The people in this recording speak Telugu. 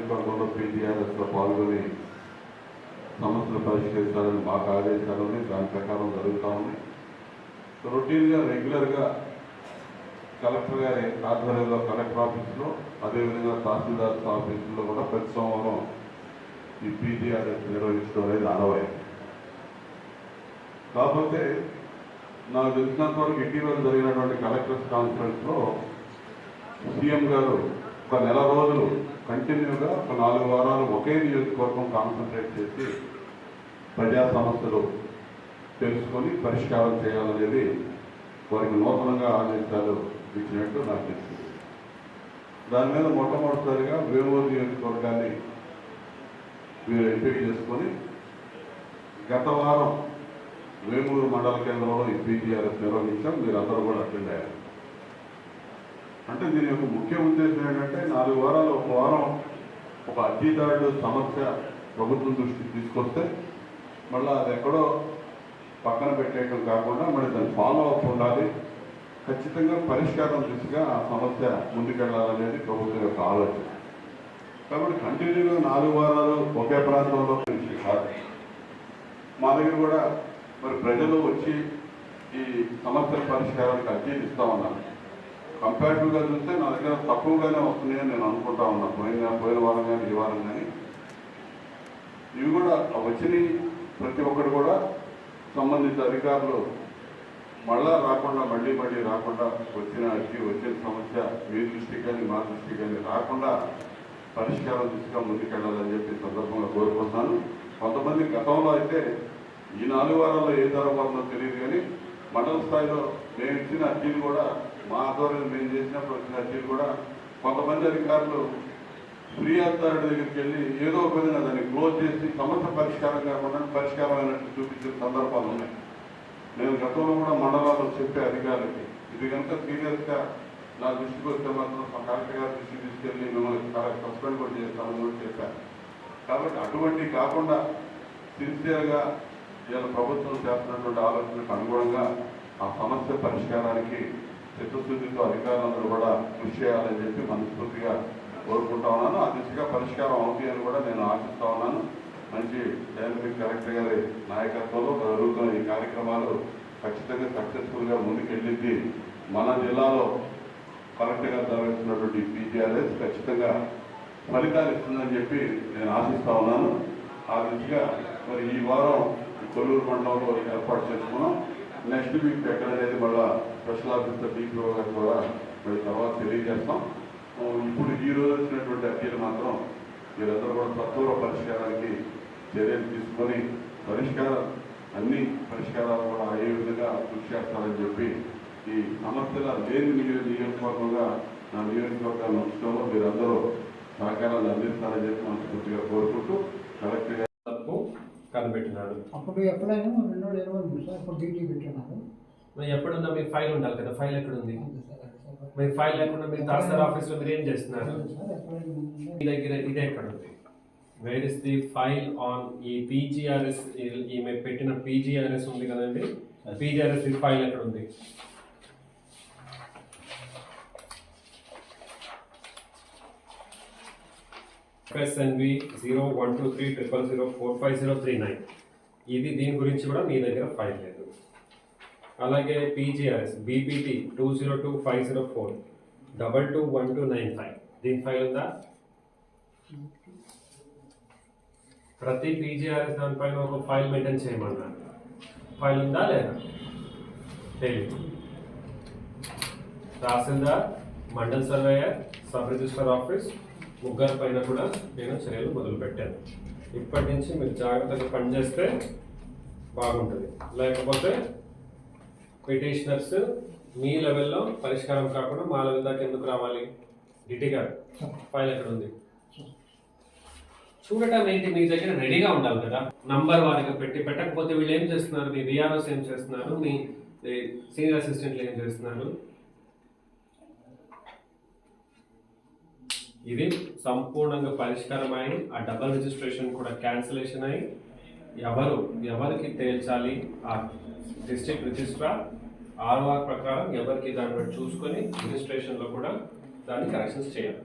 నియోజకవర్గంలో పీజీఆర్ఎస్లో పాల్గొని సమస్యలు పరిష్కరించాలని మాకు ఆదేశాలు ఉన్నాయి. దాని ప్రకారం జరుగుతూ ఉంది. రొటీన్గా రెగ్యులర్గా కలెక్టర్ గారి ఆధ్వర్యంలో కలెక్టర్ ఆఫీసులో, అదేవిధంగా తహసీల్దార్ ఆఫీసులో కూడా ప్రతి సోమవారం ఈ పీజీఆర్ఎస్ నిర్వహించడం అనేది ఆనవాయి. కాకపోతే నాకు తెలిసినంత వరకు ఇటీవల జరిగినటువంటి కలెక్టర్స్ కాన్ఫరెన్స్లో సీఎం గారు ఒక నెల రోజులు కంటిన్యూగా ఒక 4 వారాలు ఒకే నియోజకవర్గం కాన్సన్ట్రేట్ చేసి ప్రజా సమస్యలు తెలుసుకొని పరిష్కారం చేయాలనేది వారికి నూతనంగా ఆదేశాలు ఇచ్చినట్టు నాకు తెలిసింది. దాని మీద మొట్టమొదటిసారిగా వేమూరు నియోజకవర్గాన్ని మీరు ఎంపిక చేసుకొని గత వారం వేమూరు మండల కేంద్రంలో ఈ పీజీఆర్ఎస్ నిర్వహించాం. మీరు అందరూ కూడా అటెండ్ అయ్యారు. అంటే దీని యొక్క ముఖ్య ఉద్దేశం ఏంటంటే 4 వారాలు, ఒక వారం ఒక అర్జీదారుడు సమస్య ప్రభుత్వం దృష్టికి తీసుకొస్తే మళ్ళీ అది ఎక్కడో పక్కన పెట్టేయడం కాకుండా మళ్ళీ దాని ఫాలో అప్ ఉండాలి, ఖచ్చితంగా పరిష్కారం దిశగా ఆ సమస్య ముందుకెళ్లాలనేది ప్రభుత్వం యొక్క ఆలోచన. కాబట్టి కంటిన్యూగా 4 వారాలు ఒకే ప్రాంతంలో కాదు. మా దగ్గర కూడా మరి ప్రజలు వచ్చి ఈ సమస్యల పరిష్కారానికి అర్జీలు ఇస్తా ఉన్నారు. కంపారిటివ్గా చూస్తే నా దగ్గర తక్కువగానే వస్తున్నాయని నేను అనుకుంటా ఉన్నా. పోయిన వారం కానీ ఈ వారం కానీ ఇవి కూడా వచ్చినాయి. ప్రతి ఒక్కరు కూడా సంబంధిత అధికారులు మళ్ళీ రాకుండా వచ్చిన సమస్య మీ దృష్టికి కానీ మా దృష్టికి కానీ రాకుండా పరిష్కారం దిశగా ముందుకెళ్ళాలని చెప్పి సందర్భంగా కోరుకుంటున్నాను. కొంతమంది గతంలో అయితే ఈ 4 వారాల్లో ఏ జరగబోతుందో తెలియదు, కానీ మండల స్థాయిలో మేము ఇచ్చిన అర్జీలు కూడా, మా ఆధ్వర్యంలో మేము చేసినప్పుడు వచ్చిన అర్జీలు కూడా కొంతమంది అధికారులు ఫిర్యాదుదారుడి దగ్గరికి వెళ్ళి ఏదో ఒక విధంగా దాన్ని క్లోజ్ చేసి సమస్య పరిష్కారం కాకుండా పరిష్కారం అయినట్టు చూపించిన సందర్భాలు ఉన్నాయి. నేను గతంలో కూడా మండలాల్లో చెప్పే అధికారులకి ఇది కనుక సీరియస్గా నా దృష్టికి వస్తే మాత్రం కలెక్టర్ గారి దృష్టికి తీసుకెళ్ళి మిమ్మల్ని సస్పెండ్ కూడా చేస్తామని కూడా చెప్పాను. కాబట్టి అటువంటి కాకుండా సిన్సియర్గా ఇలా ప్రభుత్వం చేస్తున్నటువంటి ఆలోచనకు అనుగుణంగా ఆ సమస్య పరిష్కారానికి చిత్తశుద్ధితో అధికారులందరూ కూడా కృషి చేయాలని చెప్పి మనస్ఫూర్తిగా కోరుకుంటా ఉన్నాను. ఆ దిశగా పరిష్కారం అవుతాయి అని కూడా నేను ఆశిస్తా ఉన్నాను. మంచి డైనమిక్ కలెక్టర్ గారి నాయకత్వంలో జరుగుతున్న ఈ కార్యక్రమాలు ఖచ్చితంగా సక్సెస్ఫుల్గా ముందుకెళ్ళింది. మన జిల్లాలో కలెక్టర్ గారు జరుగుతున్నటువంటి పీజీఆర్ఎస్ ఖచ్చితంగా ఫలితాలు ఇస్తుందని చెప్పి నేను ఆశిస్తా ఉన్నాను. ఆ దిశగా మరి ఈ వారం కొల్లూరు మండలంలో ఏర్పాటు చేసుకున్నాం. నెక్స్ట్ వీక్ ఎక్కడనేది మళ్ళీ స్పెషల్ ఆఫీసర్ డిపిఓ గారు కూడా మరి తర్వాత తెలియజేస్తాం. ఇప్పుడు ఈ రోజు వచ్చినటువంటి అర్జీలు మాత్రం మీరందరూ కూడా సత్వర పరిష్కారానికి చర్యలు తీసుకొని అన్ని పరిష్కారాలు కూడా అయ్యే విధంగా కృషి చేస్తారని చెప్పి ఈ సమస్యల లేని నియోజకవర్గంగా నా నియోజకవర్గాన్ని ఉంచడంలో మీరందరూ సహకారాలు అందిస్తారని చెప్పి మనస్ఫూర్తిగా కోరుకుంటూ కలెక్టర్ కనిపెట్టినాడు. అప్పుడు ఎప్పుడైనా 2023 సార్ ఇప్పుడు డ్యూటీ పెట్టినారు. మరి ఎప్పుడుందా మీ ఫైల్ ఉండాలి కదా, ఫైల్ ఎక్కడ ఉంది? మీ ఫైల్ లేకుండా మీరు తహసీల్దార్ ఆఫీస్లో మీరు ఏం చేస్తున్నారు? మీ దగ్గర ఇదే ఎక్కడ ఉంది? Where is the file on ఈ పీజీఆర్ఎస్? ఈమె పెట్టిన పీజీఆర్ఎస్ ఉంది కదండి, పీజీఆర్ఎస్ ఫైల్ ఎక్కడ ఉంది? FSNB 012300045039 ఇది దీని గురించి కూడా మీ దగ్గర ఫైల్ లేదు. అలాగే పీజీఆర్ఎస్ BPT 202504221295 దీని ఫైల్ ఉందా? ప్రతి పీజీఆర్ఎస్ దానిపైన ఒక ఫైల్ మెయింటైన్ చేయమన్నారు. ఫైల్ ఉందా లేదా? తెలియదు. Tahsildar, mandal surveyor, sub register office ముగ్గురు పైన కూడా నేను చర్యలు మొదలుపెట్టాను. ఇప్పటి నుంచి మీరు జాగ్రత్తగా పనిచేస్తే బాగుంటుంది. లేకపోతే పిటిషనర్స్ మీ లెవెల్లో పరిష్కారం కాకుండా మా లెవెల్ దాకా ఎందుకు రావాలి? డిటి గారు ఫైల్ ఎక్కడ ఉంది చూడటం ఏంటి? మీ దగ్గర రెడీగా ఉండాలి కదా, నంబర్ వారిగా పెట్టకపోతే వీళ్ళు ఏం చేస్తున్నారు? మీ విఆర్ఓస్ ఏం చేస్తున్నారు? మీ సీనియర్ అసిస్టెంట్లు ఏం చేస్తున్నారు? ఇది సంపూర్ణంగా పరిష్కారం అయి ఆ డబల్ రిజిస్ట్రేషన్ కూడా క్యాన్సిలేషన్ అయి ఎవరికి తేల్చాలి? ఆ డిస్ట్రిక్ట్ రిజిస్ట్రార్ ఆర్ఓఆర్ ప్రకారం ఎవరికి దాన్ని చూసుకొని రిజిస్ట్రేషన్లో కూడా దాన్ని కరెక్షన్స్ చేయాలి.